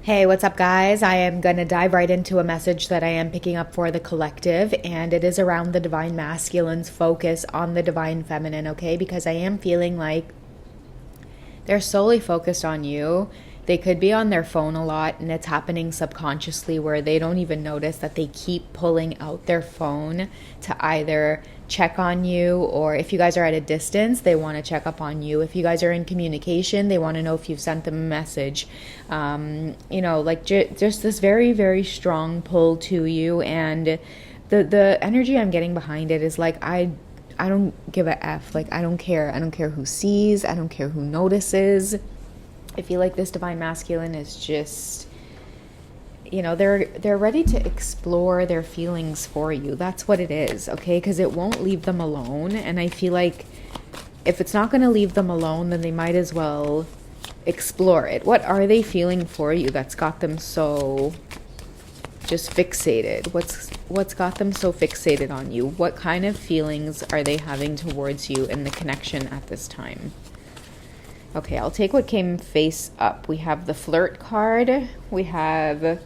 Hey, what's up, guys? I am going to dive right into a message that I am picking up for the collective, and it is around the divine masculine's focus on the divine feminine, okay? Because I am feeling like they're solely focused on you. They could be on their phone a lot, and it's happening subconsciously where they don't even notice that they keep pulling out their phone to either check on you, or if you guys are at a distance, they want to check up on you. If you guys are in communication, they want to know if you've sent them a message. Just this very, very strong pull to you. And the energy I'm getting behind it is like, I don't give a F. Like, I don't care. I don't care who sees. I don't care who notices. I feel like this divine masculine is just, they're ready to explore their feelings for you. That's what it is, okay? Because it won't leave them alone. And I feel like if it's not going to leave them alone, then they might as well explore it. What are they feeling for you that's got them so just fixated? What's got them so fixated on you? What kind of feelings are they having towards you in the connection at this time? Okay, I'll take what came face up. We have the flirt card, we have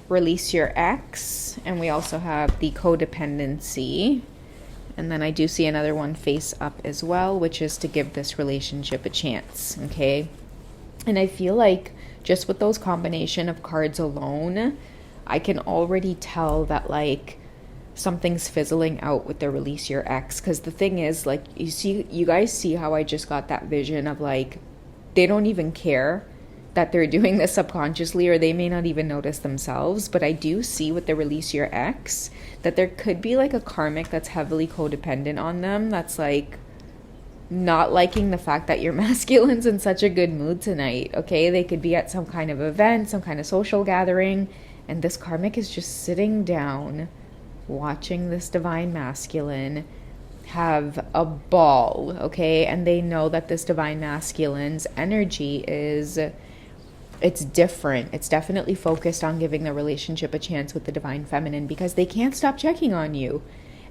release your ex, and we also have the codependency. And then I do see another one face up as well, which is to give this relationship a chance, okay? And I feel like just with those combination of cards alone, I can already tell that like something's fizzling out with the release your ex. Because the thing is, like, you guys see how I just got that vision of like they don't even care that they're doing this subconsciously, or they may not even notice themselves. But I do see with the release your ex that there could be like a karmic that's heavily codependent on them, that's like not liking the fact that your masculine's in such a good mood tonight, okay? They could be at some kind of event, some kind of social gathering, and this karmic is just sitting down watching this divine masculine have a ball, okay? And they know that this divine masculine's energy it's different. It's definitely focused on giving the relationship a chance with the divine feminine, because they can't stop checking on you.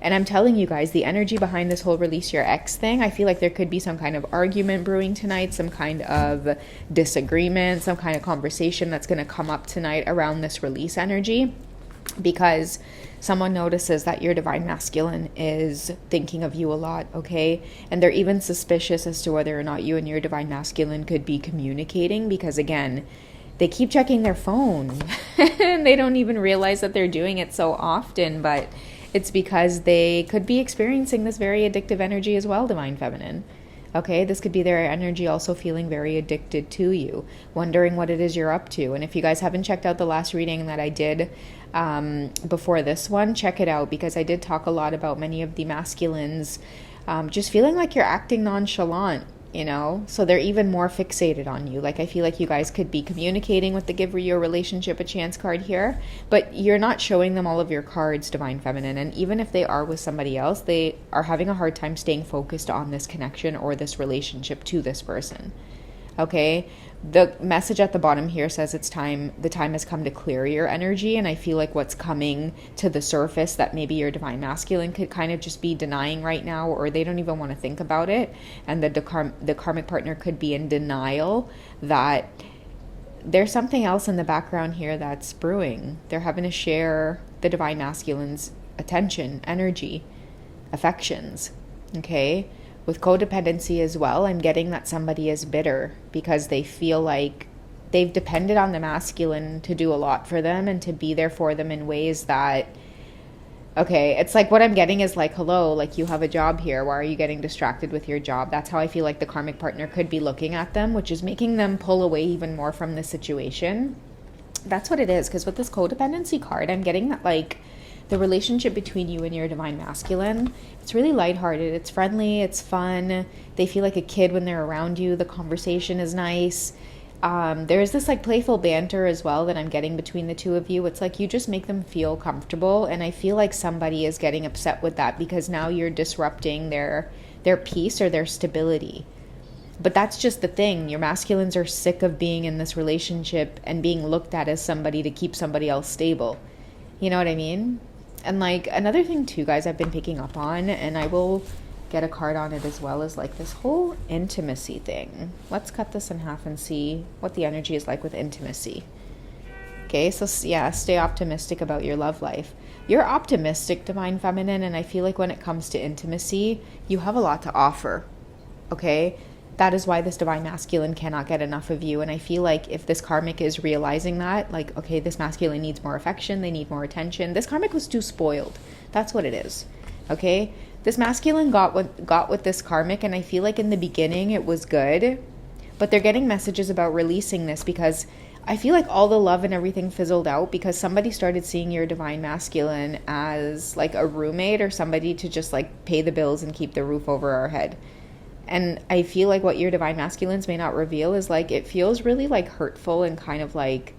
And I'm telling you guys, the energy behind this whole release your ex thing, I feel like there could be some kind of argument brewing tonight, some kind of disagreement, some kind of conversation that's going to come up tonight around this release energy, because someone notices that your divine masculine is thinking of you a lot, okay? And they're even suspicious as to whether or not you and your divine masculine could be communicating, because again, they keep checking their phone and they don't even realize that they're doing it so often, but it's because they could be experiencing this very addictive energy as well, divine feminine. Okay, this could be their energy also feeling very addicted to you, wondering what it is you're up to. And if you guys haven't checked out the last reading that I did before this one, check it out, because I did talk a lot about many of the masculines just feeling like you're acting nonchalant, so they're even more fixated on you. Like, I feel like you guys could be communicating with the give your relationship a chance card here, but you're not showing them all of your cards, divine feminine. And even if they are with somebody else, they are having a hard time staying focused on this connection or this relationship to this person. Okay, the message at the bottom here says the time has come to clear your energy. And I feel like what's coming to the surface that maybe your divine masculine could kind of just be denying right now, or they don't even want to think about it. And the karmic partner could be in denial that there's something else in the background here that's brewing. They're having to share the divine masculine's attention, energy, affections, okay? With codependency as well, I'm getting that somebody is bitter because they feel like they've depended on the masculine to do a lot for them and to be there for them in ways that, okay, it's like what I'm getting is like, hello, like you have a job here. Why are you getting distracted with your job? That's how I feel like the karmic partner could be looking at them, which is making them pull away even more from the situation. That's what it is, because with this codependency card, I'm getting that like the relationship between you and your divine masculine, it's really lighthearted. It's friendly. It's fun. They feel like a kid when they're around you. The conversation is nice. There's this like playful banter as well that I'm getting between the two of you. It's like you just make them feel comfortable. And I feel like somebody is getting upset with that, because now you're disrupting their peace or their stability. But that's just the thing. Your masculines are sick of being in this relationship and being looked at as somebody to keep somebody else stable. You know what I mean? And like another thing too, guys, I've been picking up on, and I will get a card on it as well, is like this whole intimacy thing. Let's cut this in half and see what the energy is like with intimacy. Okay, so yeah, stay optimistic about your love life. You're optimistic, Divine Feminine, and I feel like when it comes to intimacy, you have a lot to offer. Okay? That is why this Divine Masculine cannot get enough of you. And I feel like if this Karmic is realizing that, like, okay, this Masculine needs more affection, they need more attention. This Karmic was too spoiled. That's what it is. Okay? This Masculine got with this Karmic, and I feel like in the beginning it was good, but they're getting messages about releasing this because I feel like all the love and everything fizzled out because somebody started seeing your Divine Masculine as like a roommate or somebody to just like pay the bills and keep the roof over our head. And I feel like what your Divine Masculines may not reveal is like it feels really like hurtful and kind of like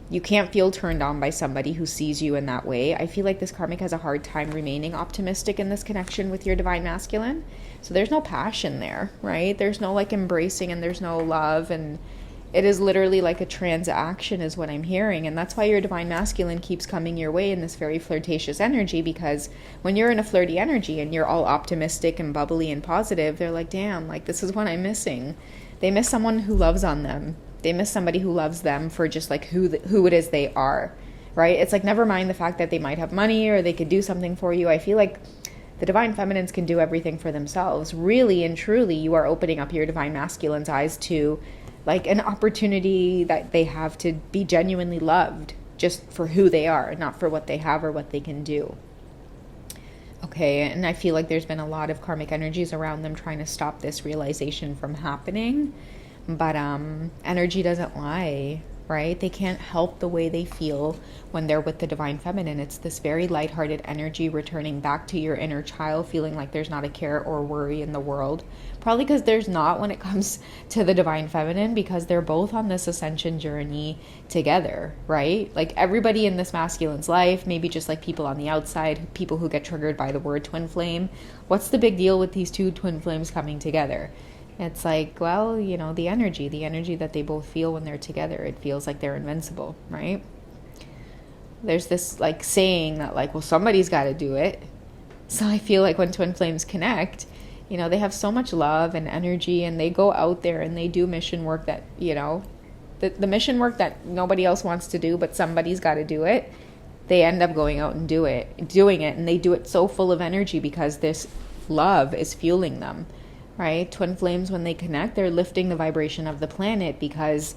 you can't feel turned on by somebody who sees you in that way. I feel like this Karmic has a hard time remaining optimistic in this connection with your Divine Masculine. So there's no passion there, right? There's no like embracing and there's no love, and it is literally like a transaction is what I'm hearing. And that's why your Divine Masculine keeps coming your way in this very flirtatious energy, because when you're in a flirty energy and you're all optimistic and bubbly and positive, they're like, damn, like this is what I'm missing. They miss someone who loves on them. They miss somebody who loves them for just like who it is they are, right? It's like, never mind the fact that they might have money or they could do something for you. I feel like the Divine Feminines can do everything for themselves. Really and truly, you are opening up your Divine Masculine's eyes to like an opportunity that they have to be genuinely loved just for who they are, not for what they have or what they can do. Okay, and I feel like there's been a lot of karmic energies around them trying to stop this realization from happening. But energy doesn't lie, right? They can't help the way they feel when they're with the Divine Feminine. It's this very lighthearted energy returning back to your inner child, feeling like there's not a care or worry in the world. Probably because there's not when it comes to the Divine Feminine, because they're both on this ascension journey together, right? Like everybody in this Masculine's life, maybe just like people on the outside, people who get triggered by the word twin flame. What's the big deal with these two twin flames coming together? It's like, well, you know, the energy that they both feel when they're together, it feels like they're invincible, right? There's this like saying that like, well, somebody's got to do it. So I feel like when twin flames connect, you know, they have so much love and energy, and they go out there and they do mission work that, you know, the mission work that nobody else wants to do, but somebody's got to do it. They end up going out and doing it, and they do it so full of energy because this love is fueling them. Right? Twin flames, when they connect, they're lifting the vibration of the planet because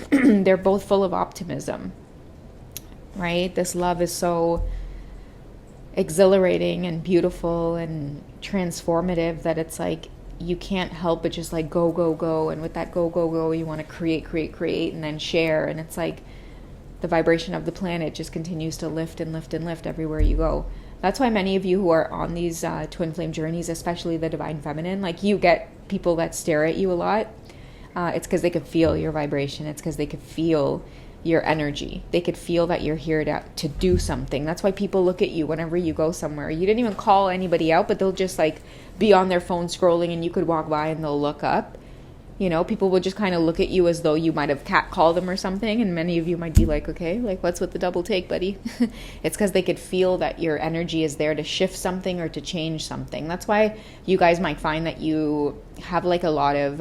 they're both full of optimism. Right? This love is so exhilarating and beautiful and transformative that it's like you can't help but just like go, go, go. And with that go, go, go, you want to create, and then share. And it's like the vibration of the planet just continues to lift and lift and lift everywhere you go. That's why many of you who are on these twin flame journeys, especially the Divine Feminine, like you get people that stare at you a lot. It's because they could feel your vibration. It's because they could feel your energy. They could feel that you're here to do something. That's why people look at you whenever you go somewhere. You didn't even call anybody out, but they'll just like be on their phone scrolling, and you could walk by and they'll look up. You know, people will just kind of look at you as though you might have catcalled them or something, and many of you might be like, okay, like what's with the double take, buddy? It's because they could feel that your energy is there to shift something or to change something. That's why you guys might find that you have like a lot of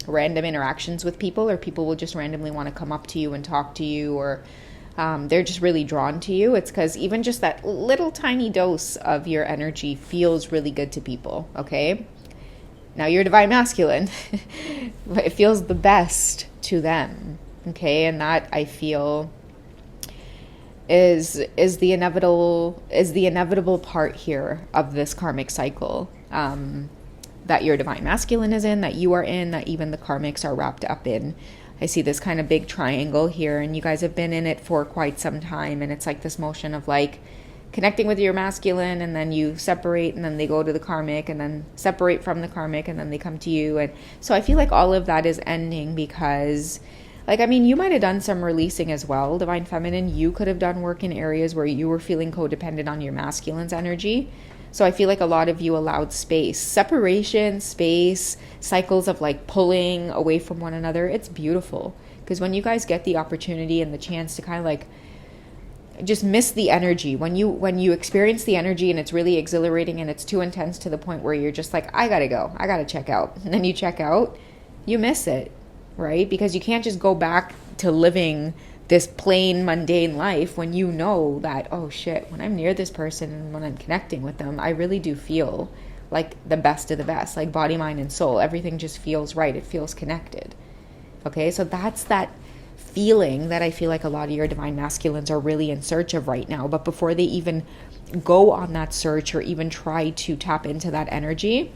random interactions with people, or people will just randomly want to come up to you and talk to you, or they're just really drawn to you. It's because even just that little tiny dose of your energy feels really good to people, okay? Now you're Divine Masculine, but it feels the best to them, okay? And that, I feel, is the inevitable part here of this karmic cycle that your Divine Masculine is in, that you are in, that even the karmics are wrapped up in. I see this kind of big triangle here, and you guys have been in it for quite some time, and it's like this motion of like connecting with your masculine, and then you separate, and then they go to the karmic, and then separate from the karmic, and then they come to you. And so I feel like all of that is ending because, like, I mean, you might have done some releasing as well, Divine Feminine. You could have done work in areas where you were feeling codependent on your masculine's energy. So I feel like a lot of you allowed space, separation, space, cycles of like pulling away from one another. It's beautiful because when you guys get the opportunity and the chance to kind of like just miss the energy, when you experience the energy and it's really exhilarating and it's too intense to the point where you're just like, I gotta check out, and then you check out, you miss it, right? Because you can't just go back to living this plain mundane life, when you know that, oh shit, when I'm near this person and when I'm connecting with them, I really do feel like the best of the best, like body, mind, and soul. Everything just feels right. It feels connected. Okay, so that's that feeling that I feel like a lot of your divine masculines are really in search of right now. But before they even go on that search or even try to tap into that energy,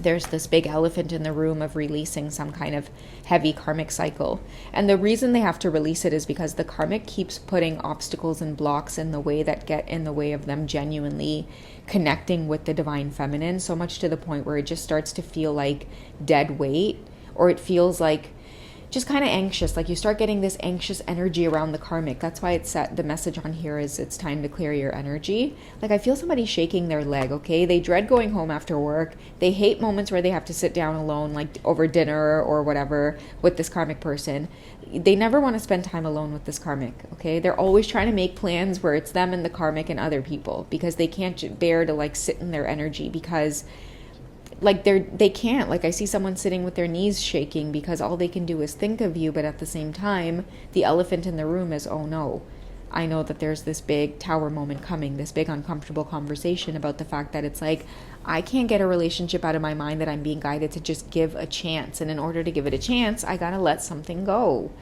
there's this big elephant in the room of releasing some kind of heavy karmic cycle. And the reason they have to release it is because the karmic keeps putting obstacles and blocks in the way that get in the way of them genuinely connecting with the divine feminine, so much to the point where it just starts to feel like dead weight, or it feels like just kind of anxious, like you start getting this anxious energy around the karmic. That's why it's set, the message on here is it's time to clear your energy. Like I feel somebody shaking their leg, okay? They dread going home after work. They hate moments where they have to sit down alone, like over dinner or whatever, with this karmic person. They never want to spend time alone with this karmic, okay? They're always trying to make plans where it's them and the karmic and other people, because they can't bear to like sit in their energy, because like they can't, like I see someone sitting with their knees shaking because all they can do is think of you. But at the same time, the elephant in the room is, oh no, I know that there's this big tower moment coming, this big uncomfortable conversation about the fact that it's like, I can't get a relationship out of my mind that I'm being guided to just give a chance. And in order to give it a chance, I gotta let something go.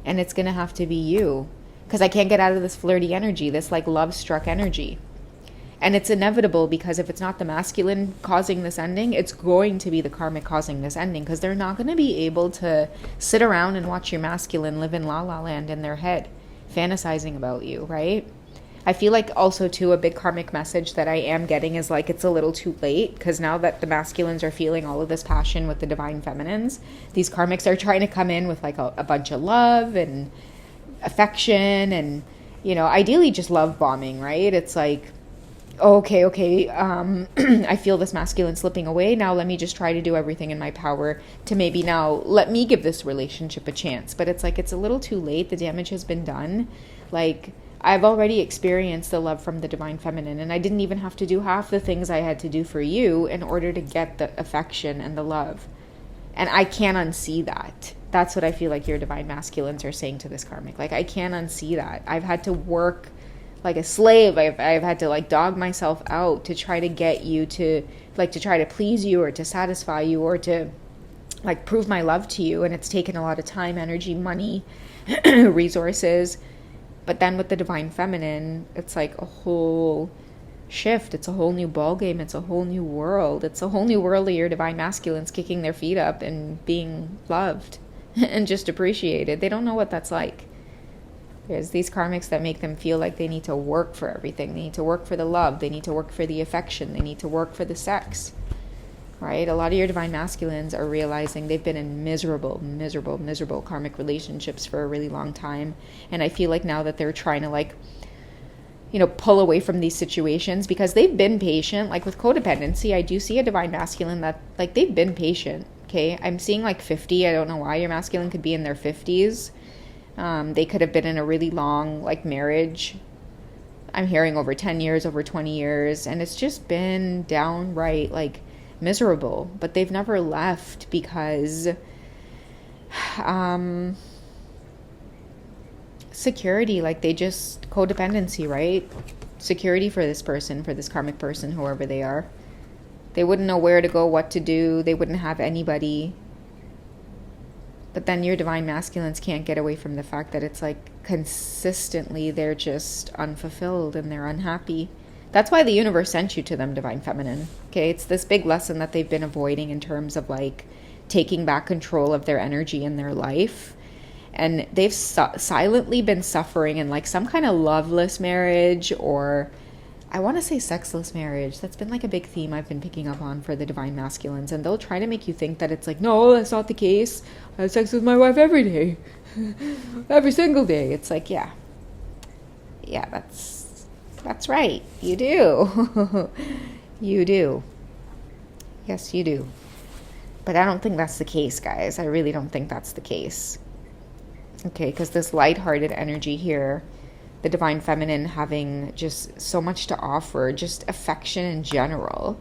And it's gonna have to be you, because I can't get out of this flirty energy, this like love struck energy. And it's inevitable, because if it's not the masculine causing this ending, it's going to be the karmic causing this ending, because they're not going to be able to sit around and watch your masculine live in la la land in their head, fantasizing about you, right? I feel like also too, a big karmic message that I am getting is like, it's a little too late, because now that the masculines are feeling all of this passion with the divine feminines, these karmics are trying to come in with like a bunch of love and affection and, you know, ideally just love bombing, right? It's like, okay, I feel this masculine slipping away. Now let me just try to do everything in my power to maybe now let me give this relationship a chance. But it's like, it's a little too late. The damage has been done. Like, I've already experienced the love from the divine feminine, and I didn't even have to do half the things I had to do for you in order to get the affection and the love. And I can't unsee that. That's what I feel like your divine masculines are saying to this karmic. Like, I can't unsee that. I've had to work like a slave. I've had to like dog myself out to try to get you to like, to try to please you or to satisfy you or to like prove my love to you. And it's taken a lot of time, energy, money, resources. But then with the divine feminine, it's like a whole shift. It's a whole new ball game. It's a whole new world. It's a whole new world of your divine masculines kicking their feet up and being loved and just appreciated. They don't know what that's like. There's these karmics that make them feel like they need to work for everything. They need to work for the love. They need to work for the affection. They need to work for the sex, right? A lot of your divine masculines are realizing they've been in miserable karmic relationships for a really long time. And I feel like now that they're trying to like, you know, pull away from these situations because they've been patient. Like with codependency, I do see a divine masculine that like they've been patient. Okay. I'm seeing like 50. I don't know why your masculine could be in their 50s. They could have been in a really long like marriage. I'm hearing over 10 years, over 20 years, and it's just been downright like miserable, but they've never left because security, like they just codependency, right? Security for this person, for this karmic person, whoever they are. They wouldn't know where to go, what to do. They wouldn't have anybody. But then your divine masculines can't get away from the fact that it's like consistently they're just unfulfilled and they're unhappy. That's why the universe sent you to them, divine feminine. Okay, it's this big lesson that they've been avoiding in terms of like taking back control of their energy in their life. And they've silently been suffering in like some kind of loveless marriage, or I want to say sexless marriage. That's been like a big theme I've been picking up on for the divine masculines. And they'll try to make you think that it's like, no, that's not the case. I have sex with my wife every day. Every single day. It's like, yeah, that's right. You do. You do. Yes, you do. But I don't think that's the case, guys. I really don't think that's the case. Okay, because this lighthearted energy here, the divine feminine having just so much to offer, just affection in general.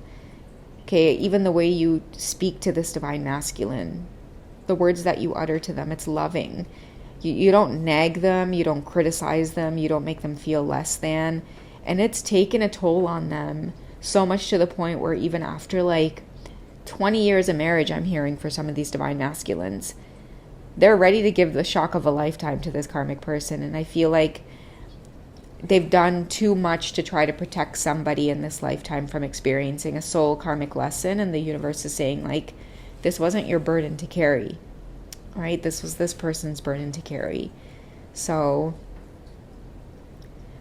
Okay, even the way you speak to this divine masculine, the words that you utter to them, it's loving. You don't nag them, you don't criticize them, you don't make them feel less than. And it's taken a toll on them so much to the point where even after like 20 years of marriage, I'm hearing for some of these divine masculines, they're ready to give the shock of a lifetime to this karmic person. And I feel like they've done too much to try to protect somebody in this lifetime from experiencing a soul karmic lesson. And the universe is saying, like, this wasn't your burden to carry, right? This was this person's burden to carry. So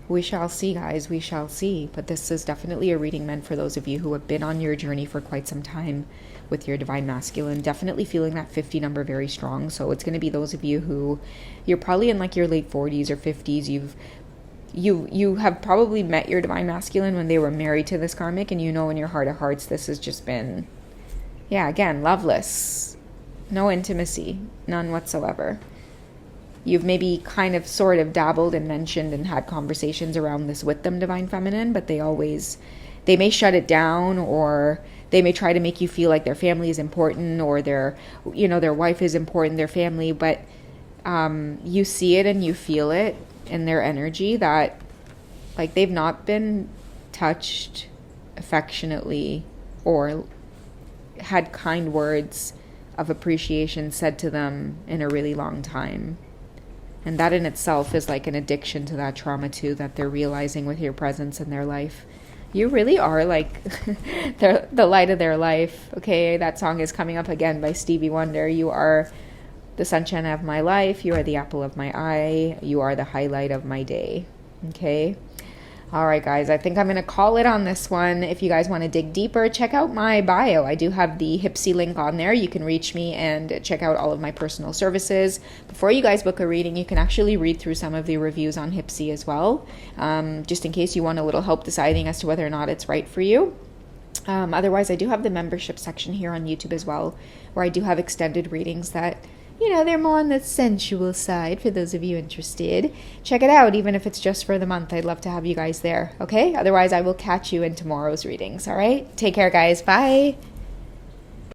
we shall see, guys. We shall see. But this is definitely a reading meant for those of you who have been on your journey for quite some time with your divine masculine. Definitely feeling that 50 number very strong. So it's going to be those of you who, you're probably in like your late 40s or 50s. You have probably met your divine masculine when they were married to this karmic, and you know in your heart of hearts this has just been, yeah, again, loveless. No intimacy. None whatsoever. You've maybe kind of sort of dabbled and mentioned and had conversations around this with them, divine feminine, but they may shut it down, or they may try to make you feel like their family is important, or their wife is important, their family, but you see it and you feel it in their energy that like they've not been touched affectionately or had kind words of appreciation said to them in a really long time. And that in itself is like an addiction to that trauma too, that they're realizing with your presence in their life. You really are like the light of their life. Okay, that song is coming up again by Stevie Wonder. You are the sunshine of my life. You are the apple of my eye. You are the highlight of my day. Okay. All right, guys, I think I'm going to call it on this one. If you guys want to dig deeper, check out my bio. I do have the Hipsy link on there. You can reach me and check out all of my personal services. Before you guys book a reading, you can actually read through some of the reviews on Hipsy as well, just in case you want a little help deciding as to whether or not it's right for you. Otherwise, I do have the membership section here on YouTube as well, where I do have extended readings that, they're more on the sensual side for those of you interested. Check it out, even if it's just for the month. I'd love to have you guys there, okay? Otherwise, I will catch you in tomorrow's readings, all right? Take care, guys. Bye.